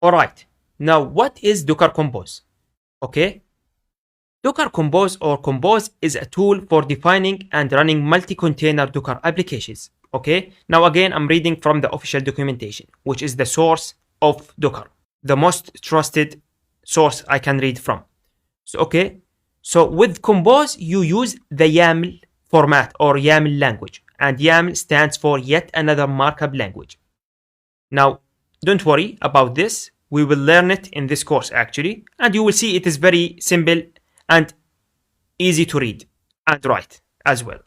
Alright, now what is Docker Compose? Okay, Docker Compose or Compose is a tool for defining and running multi-container Docker applications. Okay, now again, I'm reading from the official documentation, which is the source of Docker, the most trusted source I can read from. So with Compose, you use the YAML format or YAML language, and YAML stands for yet another markup language. Now, don't worry about this. We will learn it in this course actually, and you will see it is very simple and easy to read and write as well.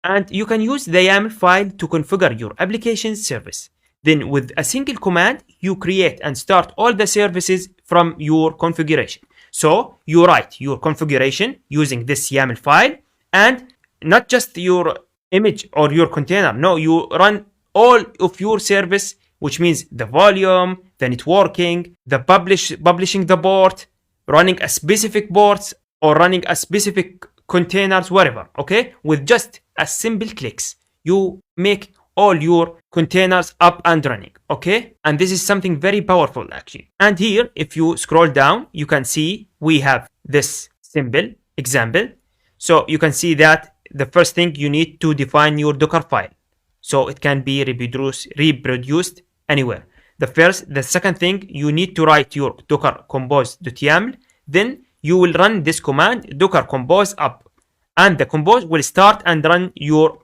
And you can use the YAML file to configure your application service. Then with a single command, you create and start all the services from your configuration. So you write your configuration using this YAML file, and not just your image or your container. No, you run all of your service, which means the volume, the networking, the publishing the port, running a specific ports, or running a specific containers, whatever. Okay, with just a simple clicks, you make all your containers up and running. Okay, and this is something very powerful actually. And here, if you scroll down, you can see we have this simple example. So you can see that the first thing you need to define your Docker file, so it can be reproduced anywhere. The second thing, you need to write your docker compose.yaml. Then you will run this command docker compose up, and the compose will start and run your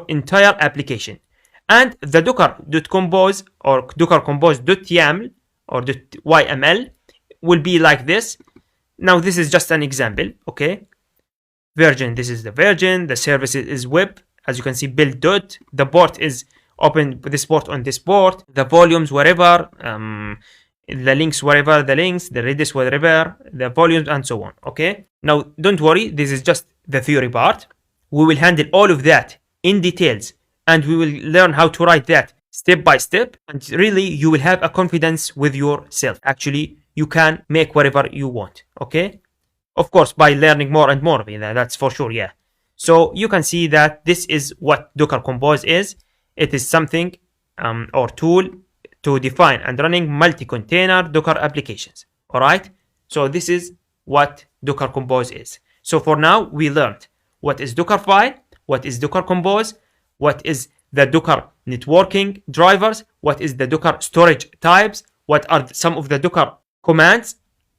entire application. And the docker.compose or docker compose.yaml or .yml will be like this. Now this is just an example. Okay, version, this is the version, the service is web, as you can see, build dot, the port is open this port on this port, the volumes wherever, the links wherever, the links, the redis wherever, the volumes, and so on. Okay, now don't worry, this is just the theory part. We will handle all of that in details, and we will learn how to write that step by step, and really you will have a confidence with yourself. Actually, you can make whatever you want. Okay, of course, by learning more and more, that's for sure. Yeah, so you can see that this is what Docker Compose is. It is something or tool to define and running multi-container Docker applications. All right, so this is what Docker Compose is. So for now, we learned what is Dockerfile, what is Docker Compose, what is the Docker networking drivers, what is the Docker storage types, what are some of the Docker commands,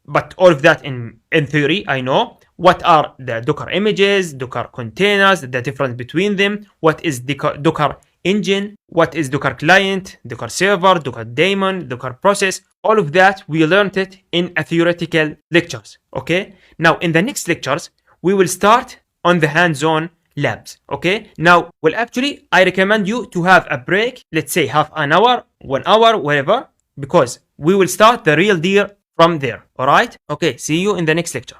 but all of that in theory, I know. What are the Docker images, Docker containers, the difference between them, what is Docker engine, what is Docker client, Docker server, Docker daemon, Docker process. All of that, we learned it in a theoretical lectures. Okay, now in the next lectures, we will start on the hands-on labs. Okay, now, well, actually, I recommend you to have a break, let's say half an hour, 1 hour, whatever, because we will start the real deal from there. All right, okay, see you in the next lecture.